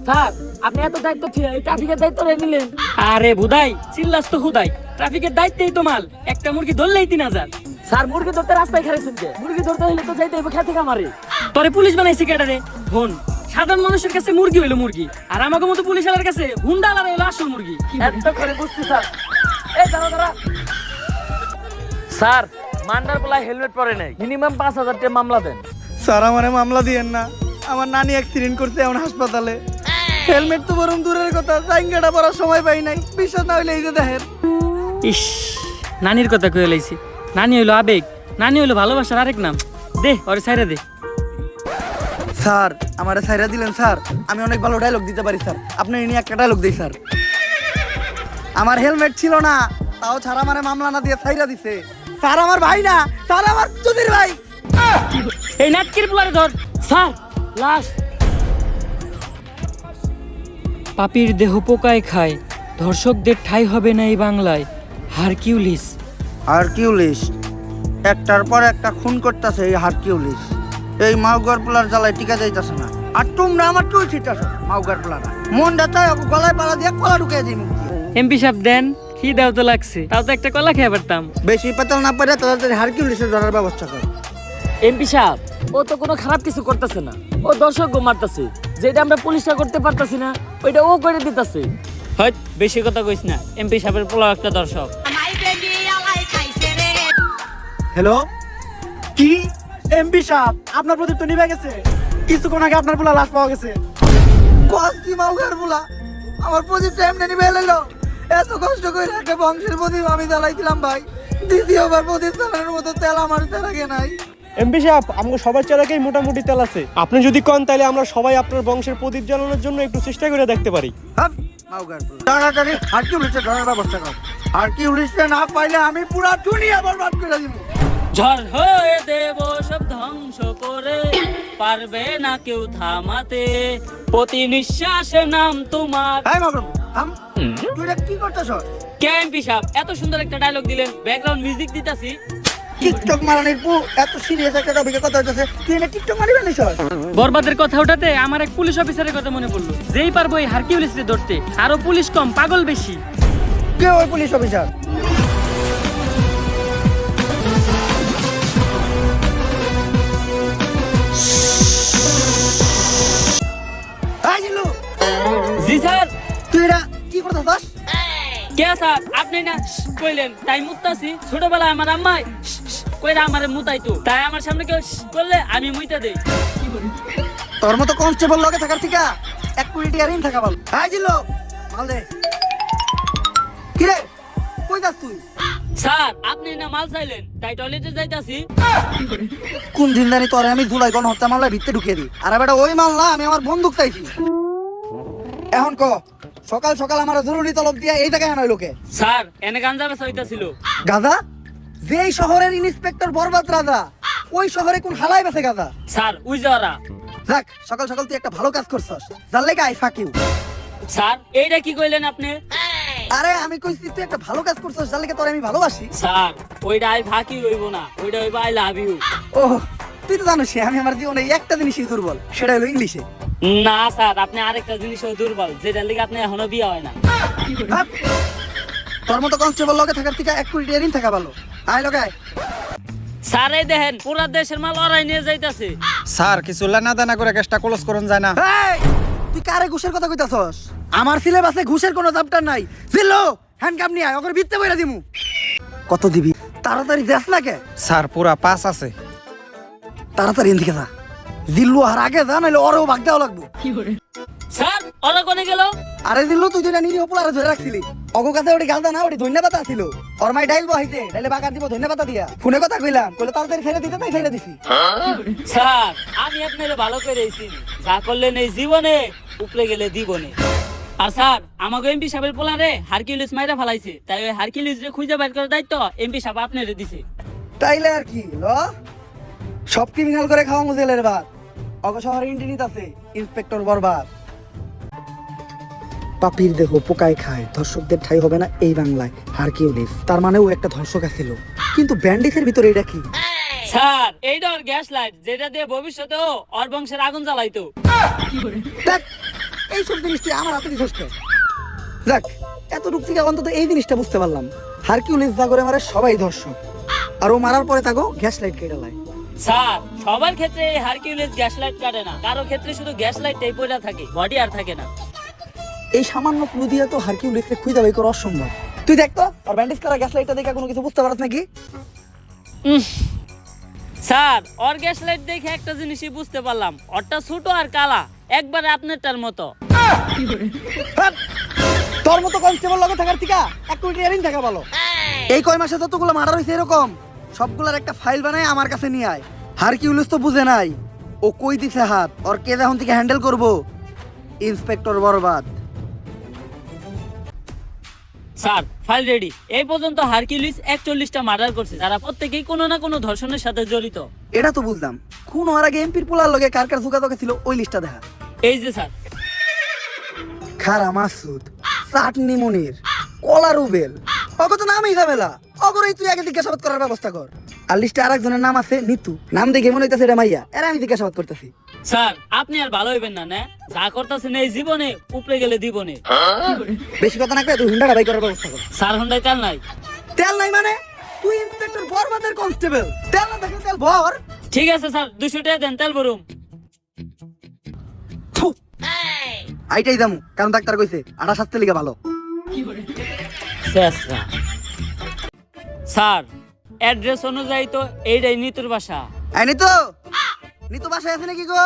Sir আপনি এত দায়িত্ব ট্রাফিকের দায়িত্ব নিলেন। আরে বুদাই চিল্লাস তো হুদাই, ট্রাফিকের দায়িত্বই তো মাল, একটা মুরগি ধরলেই 3000। স্যার মুরগি ধরতে রাস্তায় খারাইছেন কে? মুরগি ধরতে হলে তো যাইতে হবে খেতে খামারে। তোরে পুলিশ বানাইছি কেডারে? হন, সাধারণ মানুষের কাছে মুরগি হইলো মুরগি, আর আমাকে মতো পুলিশের কাছে হুন্ডালার হইলো আসল মুরগি। এত করে বুঝছি স্যার। এই দাঁড়া স্যার, মান্ডার বলায় হেলমেট পরে নাই, মিনিমাম 5000 টাকা মামলা দেন। স্যার আমারে মামলা দিয়েন না, আমার নানি অ্যাক্সিডেন্ট করতে এখন হাসপাতালে। হেলমেট তো বরং দূরের কথা, জাইঙ্গাটা পরার সময় পাই নাই। বিশ্বাস না হইলে এই যে দেখেন। ইস, নানির কথা কয়ে লাইছি। নানি হইলো আবেগ, নানি হইলো ভালোবাসার আরেক নাম। দে ওরে ছাইরা দে। স্যার আমারে ছাইরা দিলেন স্যার, আমি অনেক ভালো ডায়লগ দিতে পারি স্যার, আপনি নিয়ে একটা ডায়লগ দিই স্যার। আমার হেলমেট ছিল না, তাও ছাড়া আমারে মামলা না দিয়ে ছাইরা দিছে। স্যার আমার ভাই না, স্যার আমার চুদির ভাই। এই নাটকির পোলারে ধর। স্যার লাশ। পাপির দেহ পোকায় খায়, ধর্ষকদের ঠাঁই হবে না এই বাংলায়। হারকিউলিস। হারকিউলিস একটার পর একটা খুন করতেছে এই হারকিউলিস। এই মাউগার পোলার জ্বালায় টিকা যাইতেছে না। আর তোমরা আমার টুই ছিটাছ মাউগার পোলারা। মনটা চাই ওকে গলায় পাড়া দিয়ে কলা ঢুকিয়ে দিই মুখ দিয়ে। এমপি সাহেব দেন, কি দাও তো লাগছে, তাও তো একটা কলা খেয়ে পারতাম। বেশি পেতাল না পারে তাড়াতাড়ি হারকিউলিসের ধরার ব্যবস্থা কর। এমপি সাহেব ও তো কোনো খারাপ কিছু করতেছে না, ও দর্শক মারতেছে। যেটা আমরা পুলিশটা করতে পারতাছি না ওইটা ও করে দিতেছে। হয়ত বেশি কথা কইস না, এমপি সাহেবের পোলা একটা দর্শক। হ্যালো, কি এমপি সাহেব আপনার প্রদীপ তো নিভে গেছে? কিছুক্ষণ আগে আপনার পোলা লাশ পাওয়া গেছে। কস কি মাউগার পোলা আমার প্রদীপটা এমনি নিভে এলো? এত কষ্ট করে একটা বংশের প্রদীপ আমি জ্বালাইছিলাম ভাই, দ্বিতীয়বার প্রদীপ জ্বালানোর মতো তেল আমার তেলাকে নাই। এমপি সাহেব, আমাকে সবার চেরাকেই মোটামুটি তেল আছে। আপনি যদি কন তাহলে আমরা সবাই আপনার বংশের প্রদীপ জ্বালানোর জন্য একটু চেষ্টা করে দেখতে পারি। তাড়াতাড়ি হারকিউলিসের ধরার ব্যবস্থা কর। হারকিউলিসটা না পাইলে আমি পুরা দুনিয়া বরবাদ করে দিব। ঝড় হয়ে দেব সব ধ্বংস করে, পারবে না কেউ থামাতে, প্রতি নিঃশ্বাসে নাম তোমার। হাই মাগরম থাম, তুই এটা কি করতেছ? কে এমপি সাহেব এত সুন্দর একটা ডায়লগ দিলেন, ব্যাকগ্রাউন্ড মিউজিক দিতাছি। টিকটক মারানির পু এত সিরিয়াস একটা টপিকে কথা হইতেছে, তুই এটা টিকটক মারিবেন না স্যার? বরবাদের কথা ওঠাতে আমার এক পুলিশ অফিসারের কথা মনে পড়লো। যেই পারবো এই হারকিউলিসকে ধরতে, আরো পুলিশ কম পাগল বেশি। কে ওই পুলিশ অফিসার? জি স্যার। তুই এটা কি করতেছস? কে স্যার আপনি না কইলেন তাই মুতাছি। ছোটবেলায় আমার আম্মাই কইরা আমারে মুতাইতো, তাই আমার সামনে কেউ করলে আমি মুইতা দেই। তোর মতো কনস্টেবল লগে থাকার থেকে এক কোটি টাকা ঋণ থাকা ভালো। হাই জিল্লো মাল দে। কি রে কই যাস তুই? স্যার আপনি না মাল চাইলেন তাই টয়লেটে যাইতাছি। কোন জিন্দানি তোরে আমি ধুলাই গণ হত্যা মামলায় ভিতরে ঢুকিয়ে দিই। আর বেটা ওই মাল না, আমি আমার বন্দুক চাইছি। এখন ক সকাল সকাল আমার জরুরি তলব দিয়া এই জায়গায় আনাই লোকে। স্যার এনে গাঞ্জা বেচা হইতাছিল। গাদা? যেই শহরের ইন্সপেক্টর বরবাদ রাজা, ওই শহরে কোন হালাই বেছে গাদা? স্যার উই যাওয়ারা। দেখ সকাল সকাল তুই একটা ভালো কাজ করছস, যার লেগে আই ফাঁকিউ। স্যার এইটা কি কইলেন আপনি? আরে আমি কইছি তুই একটা ভালো কাজ করছস, যার লেগে তোরে আমি ভালোবাসি। স্যার ওইটা আই ফাঁকি হইব না, ওইটা হইব আই লাভ ইউ। ও তুই তো জানিস আমি আমার জীবনে একটা জিনিসই দুর্বল, সেটা হলো ইংলিশে। না স্যার আপনি আরেকটা জিনিস দুর্বল, যেটার লিগে আপনি এখনো বিয়ে হয় না। হাপ! তোর মতো কনস্টেবল লগে থাকার থেকে এক কোটি টাকা ঋণ থাকা ভালো। আয় লগে আয়। স্যার এই দেখেন পুরা দেশের মাল ওরাই নিয়ে যাইতাছে। স্যার কিছু লেনা দানা করে কেসটা ক্লোজ করুন যায় না। এই, তুই কারে ঘুষের কথা কইতাছস? আমার সিলেবাসে ঘুষের কোনো চ্যাপ্টার নাই। জিল্লো হ্যান্ডকাপ নিয়ে আয়, ওকে ভিত্তে বইরা দিমু। কত দিবি? তাড়াতাড়ি দেখ না কে? স্যার পুরা পাস আছে। তাড়াতাড়ি এদিকে যা। জিল্লু আর আগে যা, নাহলে ওরও ভাগ দেওয়া লাগবো। স্যার ওরা কোনে গেল? আরে জিল্লু তুই যেটা নিরীহ পোলারে ধরে রাখছিলি, অগো কাছে ওটি গালদা না, ওটি ধন্যবাদ ছিল। ওর মাই ডাইল বহাইতে, ডাইলে বাগার দিব ধন্যবাদ দিয়া। ফোনে কথা কইলাম, কইলে তাড়াতাড়ি ছেড়ে দিতে, তাই ছেড়ে দিছি। স্যার আমি আপনারে ভালো করে দিছি, যা করলেন এই জীবনে উপরে গেলে দিবনে। আর স্যার আমাকে এমপি সাহেবের পোলারে হারকিউলিস মাইরা ফেলাইছে, তাই ওই হারকিউলিস রে খুঁজে বের করার দায়িত্ব এমপি সাহেব আপনারে দিছে। তাইলে আর কি ল, সব ক্রিমিনাল করে খাওয়া মুজেলের বাদ। অগো শহরে ইন্টিনিত আছে ইন্সপেক্টর বরবাদ। পাপির দেহ পোকায় খায়, ধর্ষকদের ঠাই হবে না এই বাংলায়। হারকিউলিস তার মানে ও একটা ধর্ষক ছিল, কিন্তু ব্যান্ডিসের ভিতরে এটা কি? স্যার এইটা ওর গ্যাস লাইট, যেটা দিয়ে ভবিষ্যতেও ওর বংশের আগুন জ্বালাইতো। দেখ এইসব জিনিস তুই আমার হাতে দিছস কে? যাক, এতটুক থেকে অন্তত এই জিনিসটা বুঝতে পারলাম, হারকিউলিস যা করে মারে সবাই ধর্ষক, আর ও মারার পরে তাকে গ্যাস লাইট কেটে লাই। স্যার সবার ক্ষেত্রে এই হারকিউলিস গ্যাস লাইট কাটে না, কারো ক্ষেত্রে শুধু গ্যাস লাইটটাই পড়ে থাকে, বডি আর থাকে না। এই সামান্য ক্লু দিয়ে তো হারকিউলিসকে খুঁজে বের করা অসম্ভব। তুই দেখ তো আর ব্যান্ডেজ করা গ্যাস লাইটটা দেখে কোনো কিছু বুঝতে পারছ নাকি? স্যার ওর গ্যাস লাইট দেখে একটা জিনিসই বুঝতে পারলাম, ওরটা ছোট আর কালা, একবারে আপনারটার মতো। হ্যাঁ, তোর মতো কনস্টেবল লগে থাকার থেকে এক কোটি ইয়ারিং থাকা ভালো। এই কয় মাসে যতগুলো মার্ডার হয়েছে এরকম সবগুলার একটা ফাইল বানায় আমার কাছে নিয়ে আয়। হারকিউলিস তো বুঝে নাই ও কই দিছে হাত, ওর কে এখন থেকে হ্যান্ডেল করবো। ইন্সপেক্টর বরবাদ। Sir file ready. এই পর্যন্ত হারকিউলিস 41টা মার্ডার করছে, যারা প্রত্যেকেই কোনো না কোনো ধর্ষণের সাথে জড়িত। এটা তো বুঝলাম, খুন হওয়ার আগে এমপির পোলার লগে কার কার যোগাযোগ ছিল ওই লিস্টটা দেখা। এই যে স্যার, খারা মাসুদ, চাটনি মনির, কলা রুবেল, অগো তো নামই ঝামেলা, অগরই তুই আগে জিজ্ঞাসাবাদ করার ব্যবস্থা কর। আর লিস্টে আরেকজনের নাম আছে নিতু, নাম দেখে মনে হইতাছে এটা মাইয়া, এরা আমি জিজ্ঞাসাবাদ করতেছি। স্যার আপনি আর ভালো হইবেন না, না যা করতেছেন এই জীবনে উপরে গেলে দিবনে। বেশি কথা না কয়ে তুই হুন্ডাটা বাই করার ব্যবস্থা কর। স্যার হন্ডায় তেল নাই। তেল নাই মানে? তুই ইন্সপেক্টর বরবাদের কনস্টেবল, তেল না দেখে তেল ভর। ঠিক আছে স্যার, 200 টাকা দেন, তেল ভরুম। থু, আইটাই দামু, কারণ ডাক্তার কইছে আটা স্বাস্থ্যের লিগে ভালো। স্যার অ্যাড্রেস অনুযায়ী তো এইটাই নিতুর বাসা। আই নিতু, নিতু বাসায় আছে নাকি গো?